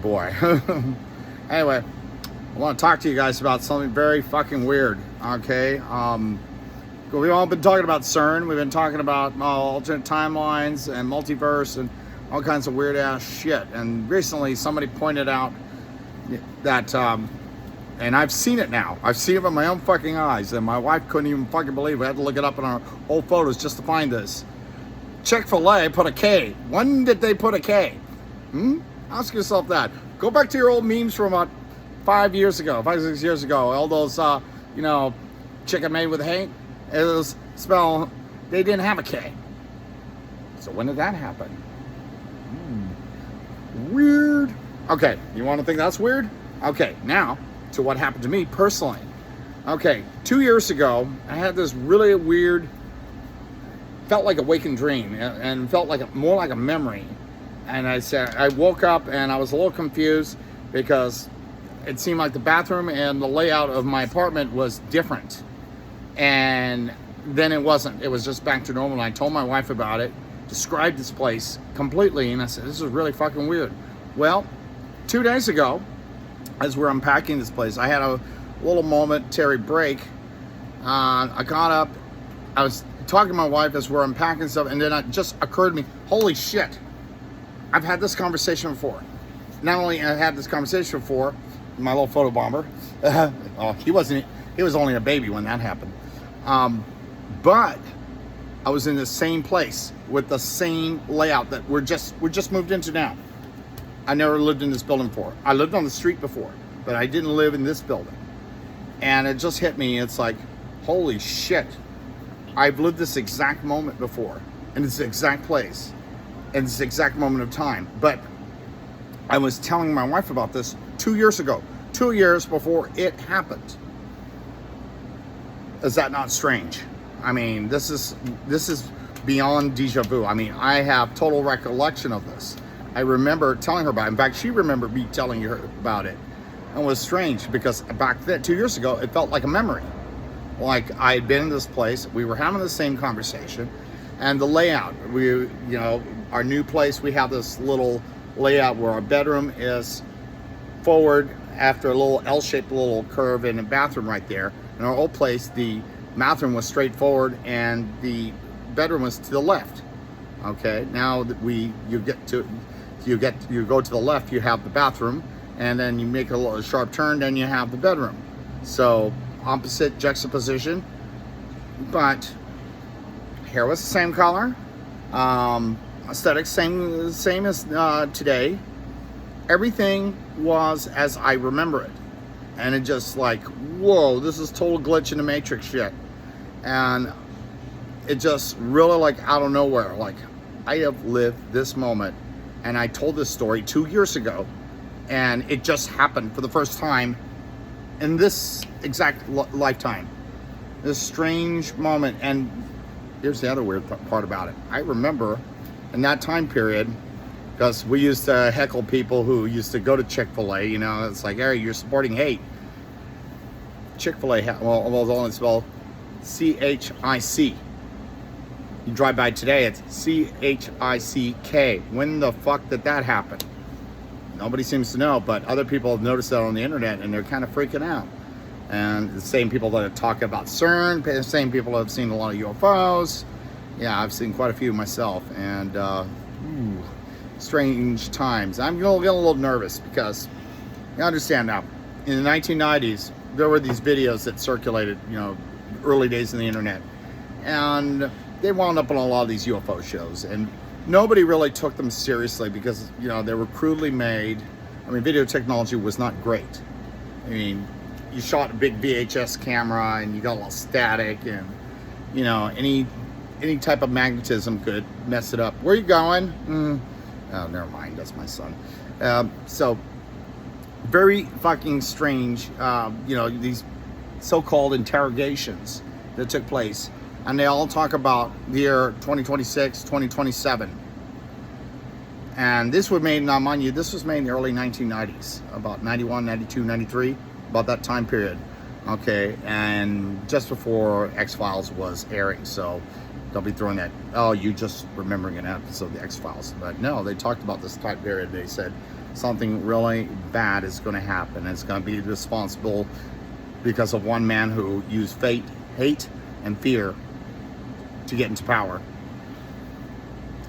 Boy. Anyway, I want to talk to you guys about something very fucking weird. Okay. We've all been talking about CERN. We've been talking about alternate timelines and multiverse and all kinds of weird ass shit. And recently somebody pointed out that, and I've seen it now. I've seen it with my own fucking eyes, and my wife couldn't even fucking believe it. I had to look it up in our old photos just to find this. Chick-fil-A put a K. When did they put a K? Ask yourself that. Go back to your old memes from about 5 years ago, 6 years ago. All those, chicken made with hate. It was spelled, they didn't have a K. So when did that happen? Weird. Okay, you want to think that's weird? Okay, now to what happened to me personally. Okay, 2 years ago, I had this really weird, felt like a waking dream, and felt like more like a memory. And I woke up and I was a little confused because it seemed like the bathroom and the layout of my apartment was different. And then it wasn't. It was just back to normal. And I told my wife about it, described this place completely, and I said, this is really fucking weird. Well, 2 days ago, as we're unpacking this place, I had a little momentary break. I got up, I was talking to my wife as we're unpacking stuff, and then it just occurred to me, holy shit, I've had this conversation before. Not only have I had this conversation before, my little photo bomber, he was only a baby when that happened. But I was in the same place with the same layout that we're just moved into now. I never lived in this building before. I lived on the street before, but I didn't live in this building. And it just hit me. It's like, holy shit. I've lived this exact moment before, in this exact place, in this exact moment of time. But I was telling my wife about this 2 years ago, 2 years before it happened. Is that not strange? I mean, this is beyond deja vu. I mean, I have total recollection of this. I remember telling her about it. In fact, she remembered me telling her about it. And it was strange because back then, 2 years ago, it felt like a memory. Like I had been in this place, we were having the same conversation, and the layout, our new place, we have this little layout where our bedroom is forward after a little L-shaped little curve in a bathroom right there. In our old place, the bathroom was straight forward and the bedroom was to the left. Okay, now that you go to the left, you have the bathroom, and then you make a little sharp turn, then you have the bedroom. So opposite juxtaposition, but hair was the same color, aesthetics same as today. Everything was as I remember it, and it just like, whoa, this is total glitch in the matrix shit. And it just really, like, out of nowhere, like, I have lived this moment, and I told this story 2 years ago, and it just happened for the first time in this exact lifetime. This strange moment. And here's the other weird part about it. I remember in that time period, because we used to heckle people who used to go to Chick-fil-A, it's like, hey, you're supporting hate. Chick-fil-A, it's only spelled C-H-I-C. You drive by today, it's C-H-I-C-K. When the fuck did that happen? Nobody seems to know, but other people have noticed that on the internet, and they're kind of freaking out. And the same people that talk about CERN, the same people have seen a lot of UFOs. Yeah, I've seen quite a few myself, and strange times. I'm gonna get a little nervous because you understand now, in the 1990s, there were these videos that circulated, early days in the internet, and they wound up on a lot of these UFO shows, and nobody really took them seriously because, they were crudely made. I mean, video technology was not great. I mean, you shot a big VHS camera and you got a little static, and, any type of magnetism could mess it up. Where are you going? Oh, never mind. That's my son. So, very fucking strange, these so-called interrogations that took place. And they all talk about the year 2026, 2027. And this was made, now mind you, this was made in the early 1990s, about 91, 92, 93, about that time period. Okay, and just before X-Files was airing, so don't be throwing that, oh, you just remembering an episode of the X-Files. But no, they talked about this time period. They said something really bad is going to happen. It's going to be responsible because of one man who used hate, and fear to get into power,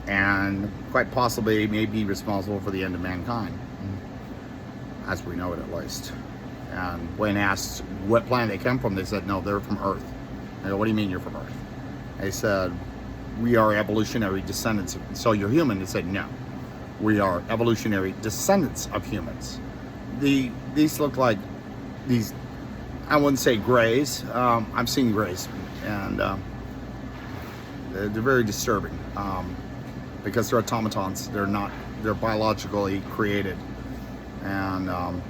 and quite possibly may be responsible for the end of mankind, as we know it at least. And when asked what planet they came from, they said, no, they're from Earth. I go, what do you mean you're from Earth? They said, we are evolutionary descendants. So you're human? They said, no. We are evolutionary descendants of humans. These look like these, I wouldn't say grays. I've seen grays, and they're very disturbing because they're automatons. They're biologically created. And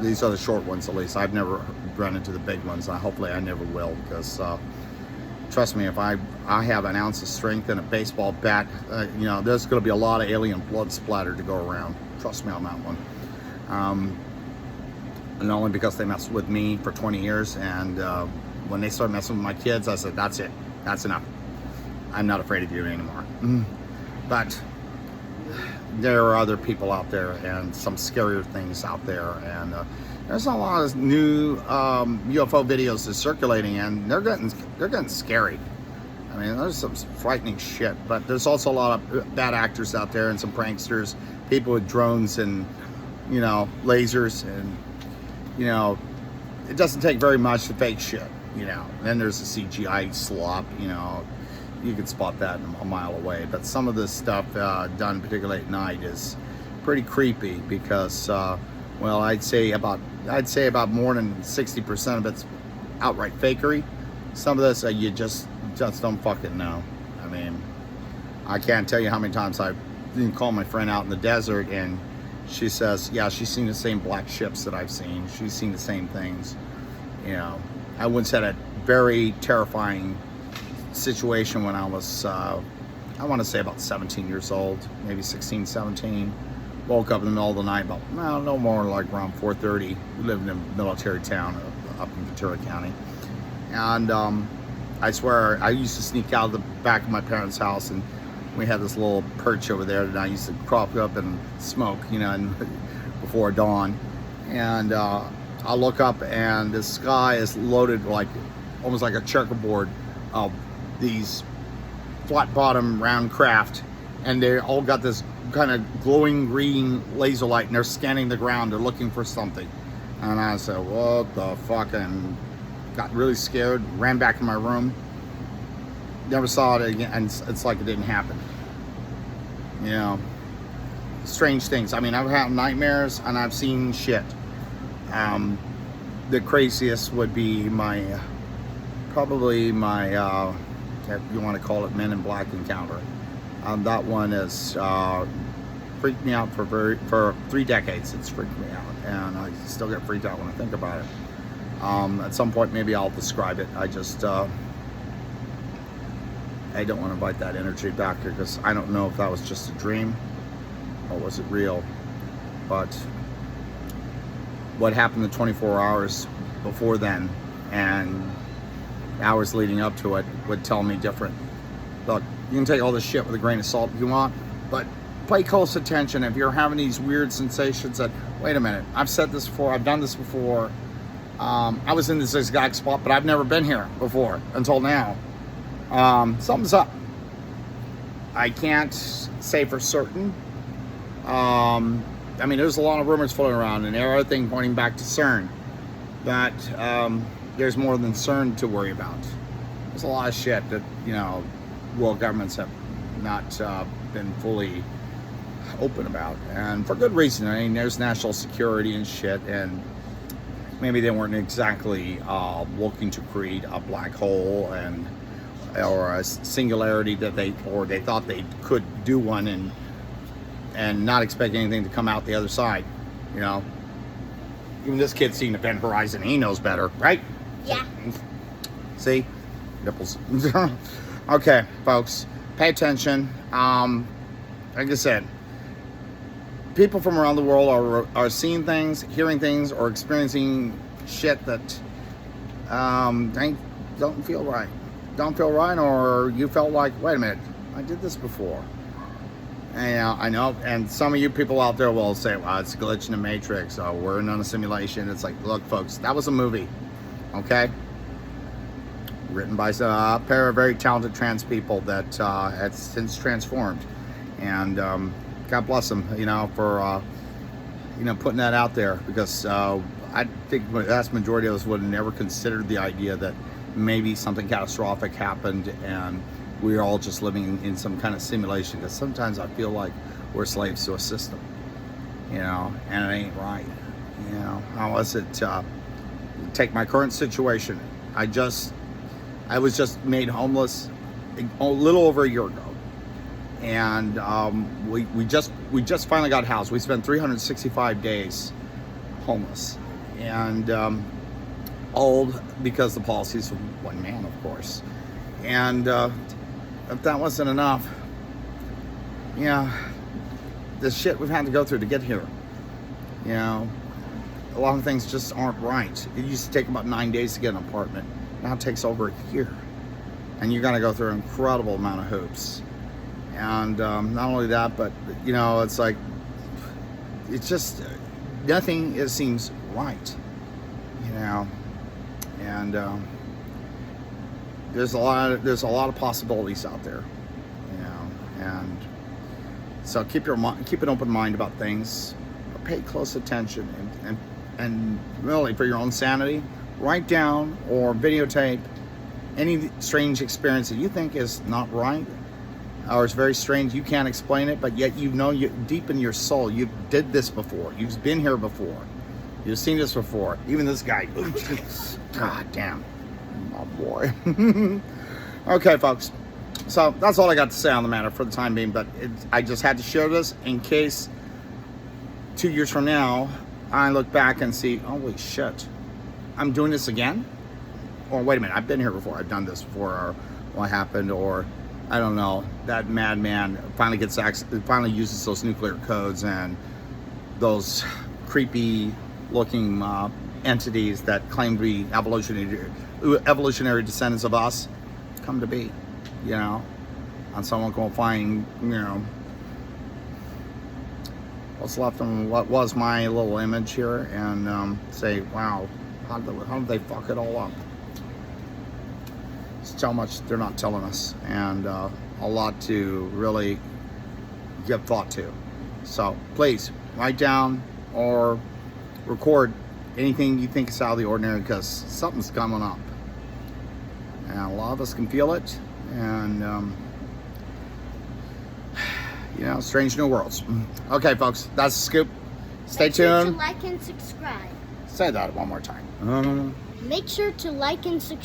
these are the short ones, at least. I've never run into the big ones. Hopefully I never will, because trust me, if I have an ounce of strength and a baseball bat, there's going to be a lot of alien blood splatter to go around. Trust me on that one. And only because they messed with me for 20 years, and when they started messing with my kids, I said, that's it. That's enough. I'm not afraid of you anymore. But there are other people out there, and some scarier things out there, and there's a lot of new UFO videos that's circulating, and they're getting scary. I mean, there's some frightening shit, but there's also a lot of bad actors out there, and some pranksters, people with drones and lasers, and it doesn't take very much to fake shit. Then there's the CGI slop. You can spot that a mile away. But some of this stuff done particularly at night is pretty creepy, because well, I'd say about more than 60% of it's outright fakery. Some of this you just don't fucking know. I mean, I can't tell you how many times I've called my friend out in the desert, and she says, yeah, she's seen the same black ships that I've seen. She's seen the same things. I once had a very terrifying situation when I was, I want to say about 17 years old, maybe 16, 17. Woke up in the middle of the night about, no more like around 4:30. We lived in a military town up in Ventura County. And I swear, I used to sneak out of the back of my parents' house, and we had this little perch over there that I used to crop up and smoke, and before dawn. And I look up, and the sky is loaded almost like a checkerboard of these flat bottom round craft, and they all got this kind of glowing green laser light, and they're scanning the ground. They're looking for something. And I said, what the fuck? And got really scared, ran back in my room, never saw it again, and it's like it didn't happen. Strange things. I mean, I've had nightmares, and I've seen shit. The craziest would be probably my if you want to call it Men in Black encounter. That one has freaked me out for 3 decades. It's freaked me out, and I still get freaked out when I think about it. At some point, maybe I'll describe it. I just I don't want to invite that energy back, because I don't know if that was just a dream or was it real. But what happened the 24 hours before then and hours leading up to it would tell me different. Look, you can take all this shit with a grain of salt if you want, but pay close attention if you're having these weird sensations that, wait a minute, I've said this before, I've done this before, I was in this exact spot, but I've never been here before until now. Something's up. I can't say for certain. I mean, there's a lot of rumors floating around, and everything pointing back to CERN. But there's more than CERN to worry about. There's a lot of shit that, world governments have not been fully open about. And for good reason. I mean, there's national security and shit, and maybe they weren't exactly looking to create a black hole or a singularity that they thought they could do one and not expect anything to come out the other side. Even this kid's seen Event Horizon. He knows better, right? Yeah. See? Nipples. Okay, folks, pay attention. Like I said, people from around the world are seeing things, hearing things, or experiencing shit that don't feel right. Don't feel right, or you felt like, wait a minute, I did this before. Yeah, I know. And some of you people out there will say, well, it's a glitch in the Matrix. Oh, we're in on a simulation. It's like, look, folks, that was a movie. Okay? Written by a pair of very talented trans people that have since transformed. And God bless them, for, putting that out there. Because I think the vast majority of us would have never considered the idea that maybe something catastrophic happened and we're all just living in some kind of simulation. Because sometimes I feel like we're slaves to a system, and it ain't right. How was it? Take my current situation. I was just made homeless a little over a year ago, and we just finally got housed. We spent 365 days homeless, and all because the policies from one man, of course. And if that wasn't enough, the shit we've had to go through to get here, a lot of things just aren't right. It used to take about 9 days to get an apartment. Now it takes over a year, and you got to go through an incredible amount of hoops. And not only that, but it's like it's just nothing. It seems right, and there's a lot of possibilities out there, and so keep an open mind about things, but pay close attention, and really, for your own sanity, write down or videotape any strange experience that you think is not right or is very strange. You can't explain it, but yet you deep in your soul, you did this before. You've been here before. You've seen this before. Even this guy. God damn. Oh boy. Okay, folks. So that's all I got to say on the matter for the time being, but I just had to share this in case 2 years from now I look back and see, holy shit, I'm doing this again? Or wait a minute, I've been here before, I've done this before, or what happened, or I don't know, that madman finally uses those nuclear codes, and those creepy looking entities that claim to be evolutionary descendants of us come to be, and someone can find, what's left of what was my little image here, and say, wow, how did they fuck it all up? It's how much they're not telling us, and a lot to really give thought to. So please write down or record anything you think is out of the ordinary, because something's coming up, and a lot of us can feel it, and strange new worlds. Okay, folks, that's the scoop. Stay tuned. Make sure to like and subscribe. Say that one more time. Make sure to like and subscribe.